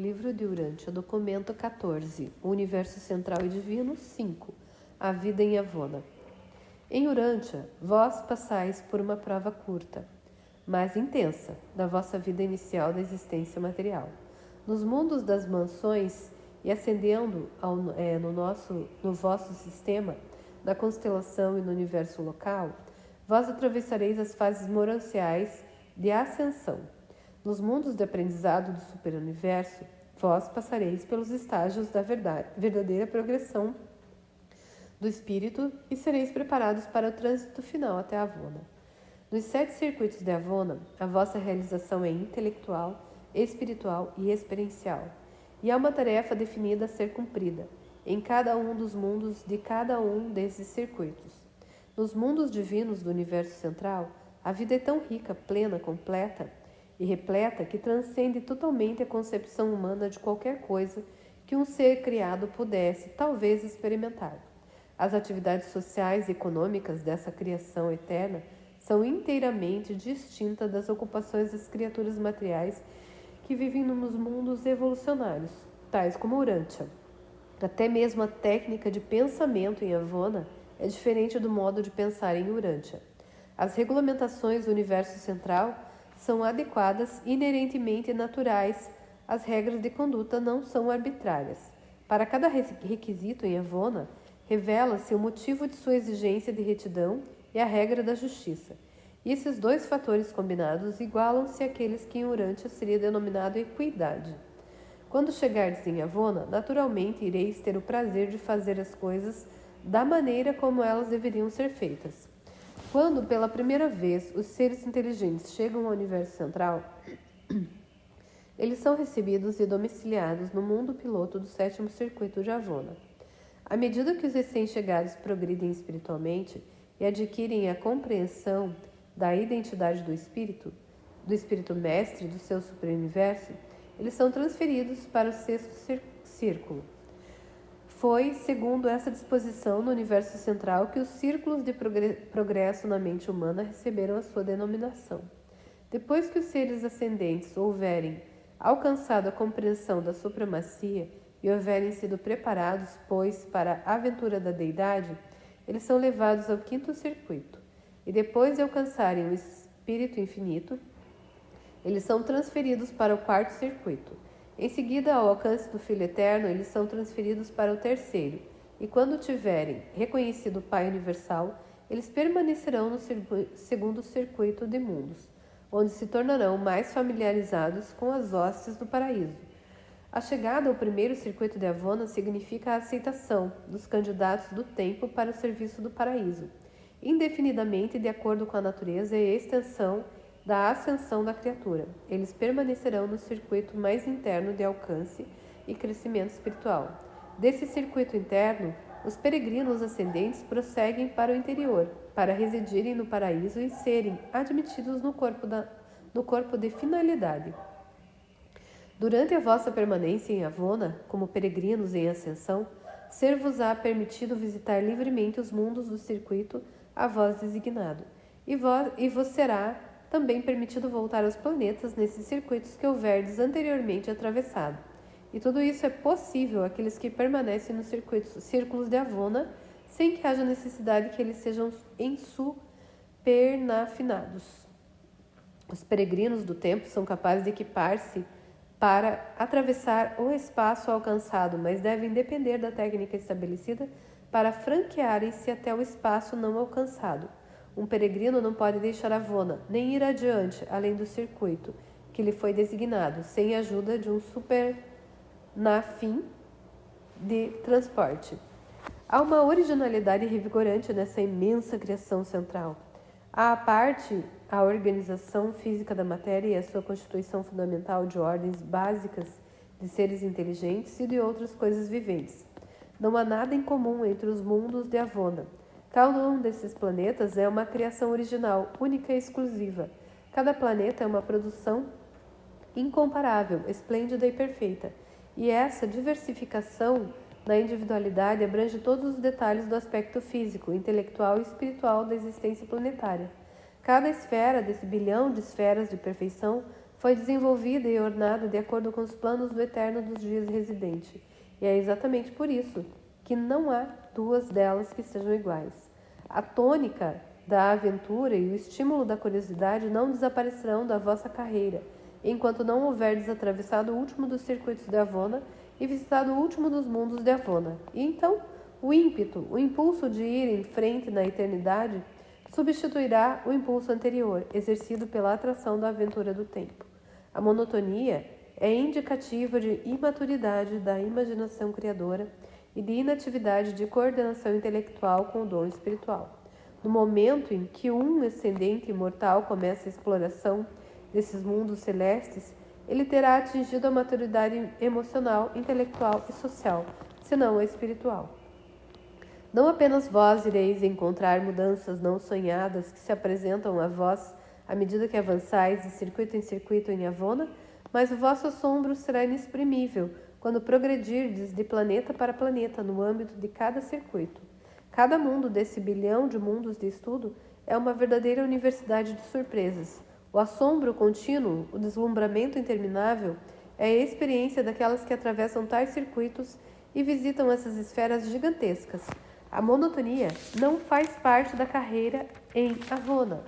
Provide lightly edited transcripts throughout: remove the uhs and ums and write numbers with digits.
Livro de Urântia, documento 14, o Universo Central e Divino, 5, a vida em Avona. Em Urântia, vós passais por uma prova curta, mas intensa, da vossa vida inicial da existência material. Nos mundos das mansões e ascendendo no vosso sistema, na constelação e no universo local, vós atravessareis as fases moranciais de ascensão. Nos mundos de aprendizado do superuniverso, vós passareis pelos estágios da verdadeira progressão do espírito e sereis preparados para o trânsito final até Avona. Nos 7 circuitos de Avona, a vossa realização é intelectual, espiritual e experiencial, e há uma tarefa definida a ser cumprida em cada um dos mundos de cada um desses circuitos. Nos mundos divinos do universo central, a vida é tão rica, plena, completa e repleta que transcende totalmente a concepção humana de qualquer coisa que um ser criado pudesse, talvez, experimentar. As atividades sociais e econômicas dessa criação eterna são inteiramente distintas das ocupações das criaturas materiais que vivem nos mundos evolucionários, tais como Urântia. Até mesmo a técnica de pensamento em Avona é diferente do modo de pensar em Urântia. As regulamentações do universo central são adequadas e inerentemente naturais. As regras de conduta não são arbitrárias. Para cada requisito em Avona, revela-se o motivo de sua exigência de retidão e a regra da justiça. E esses dois fatores combinados igualam-se àqueles que em Urântia seria denominado equidade. Quando chegardes em Avona, naturalmente ireis ter o prazer de fazer as coisas da maneira como elas deveriam ser feitas. Quando, pela primeira vez, os seres inteligentes chegam ao universo central, eles são recebidos e domiciliados no mundo piloto do 7º circuito de Avona. À medida que os recém-chegados progridem espiritualmente e adquirem a compreensão da identidade do espírito mestre do seu superuniverso, eles são transferidos para o 6º círculo. Foi, segundo essa disposição no universo central, que os círculos de progresso na mente humana receberam a sua denominação. Depois que os seres ascendentes houverem alcançado a compreensão da supremacia e houverem sido preparados, pois, para a aventura da deidade, eles são levados ao 5º circuito. E depois de alcançarem o espírito infinito, eles são transferidos para o 4º circuito. Em seguida, ao alcance do Filho Eterno, eles são transferidos para o 3º, e quando tiverem reconhecido o Pai Universal, eles permanecerão no 2º circuito de mundos, onde se tornarão mais familiarizados com as hostes do paraíso. A chegada ao 1º circuito de Avona significa a aceitação dos candidatos do tempo para o serviço do paraíso, indefinidamente de acordo com a natureza e a extensão da ascensão da criatura. Eles permanecerão no circuito mais interno de alcance e crescimento espiritual. Desse circuito interno, os peregrinos ascendentes prosseguem para o interior, para residirem no paraíso e serem admitidos no corpo de finalidade. Durante a vossa permanência em Avona, como peregrinos em ascensão, ser-vos-á permitido visitar livremente os mundos do circuito a vós designado, e vos será também permitido voltar aos planetas nesses circuitos que houverdes anteriormente atravessado. E tudo isso é possível àqueles que permanecem nos círculos de Avona, sem que haja necessidade que eles sejam ensupernafinados. Os peregrinos do tempo são capazes de equipar-se para atravessar o espaço alcançado, mas devem depender da técnica estabelecida para franquearem-se até o espaço não alcançado. Um peregrino não pode deixar Avona, nem ir adiante, além do circuito que lhe foi designado, sem a ajuda de um supernafim de transporte. Há uma originalidade revigorante nessa imensa criação central. À parte a organização física da matéria e a sua constituição fundamental de ordens básicas de seres inteligentes e de outras coisas viventes. Não há nada em comum entre os mundos de Avona. Cada um desses planetas é uma criação original, única e exclusiva. Cada planeta é uma produção incomparável, esplêndida e perfeita. E essa diversificação na individualidade abrange todos os detalhes do aspecto físico, intelectual e espiritual da existência planetária. Cada esfera desse bilhão de esferas de perfeição foi desenvolvida e ornada de acordo com os planos do eterno dos dias residente. E é exatamente por isso que não há duas delas que sejam iguais. A tônica da aventura e o estímulo da curiosidade não desaparecerão da vossa carreira, enquanto não houverdes atravessado o último dos circuitos de Avona e visitado o último dos mundos de Avona. E então, o ímpeto, o impulso de ir em frente na eternidade, substituirá o impulso anterior, exercido pela atração da aventura do tempo. A monotonia é indicativa de imaturidade da imaginação criadora e de inatividade de coordenação intelectual com o dom espiritual. No momento em que um ascendente imortal começa a exploração desses mundos celestes, ele terá atingido a maturidade emocional, intelectual e social, senão a espiritual. Não apenas vós ireis encontrar mudanças não sonhadas que se apresentam a vós à medida que avançais de circuito em circuito em Avona, mas o vosso assombro será inexprimível quando progredirdes de planeta para planeta no âmbito de cada circuito. Cada mundo desse bilhão de mundos de estudo é uma verdadeira universidade de surpresas. O assombro contínuo, o deslumbramento interminável, é a experiência daquelas que atravessam tais circuitos e visitam essas esferas gigantescas. A monotonia não faz parte da carreira em Avona.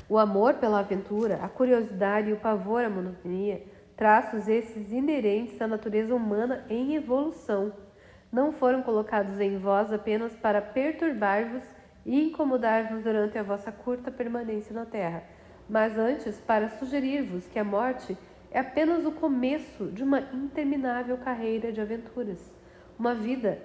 O amor pela aventura, a curiosidade e o pavor à monotonia, traços esses inerentes à natureza humana em evolução, não foram colocados em vós apenas para perturbar-vos e incomodar-vos durante a vossa curta permanência na Terra, mas antes para sugerir-vos que a morte é apenas o começo de uma interminável carreira de aventuras, uma vida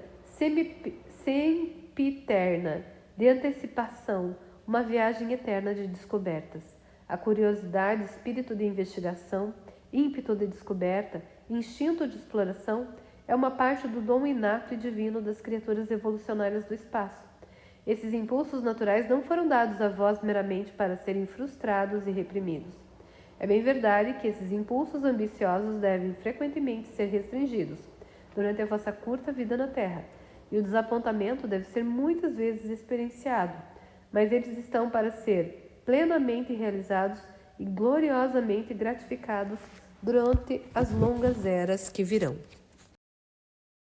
sempiterna de antecipação, uma viagem eterna de descobertas. A curiosidade, espírito de investigação, ímpeto de descoberta, instinto de exploração é uma parte do dom inato e divino das criaturas evolucionárias do espaço. Esses impulsos naturais não foram dados a vós meramente para serem frustrados e reprimidos. É bem verdade que esses impulsos ambiciosos devem frequentemente ser restringidos durante a vossa curta vida na Terra, e o desapontamento deve ser muitas vezes experienciado, mas eles estão para ser plenamente realizados e gloriosamente gratificados durante as longas eras que virão.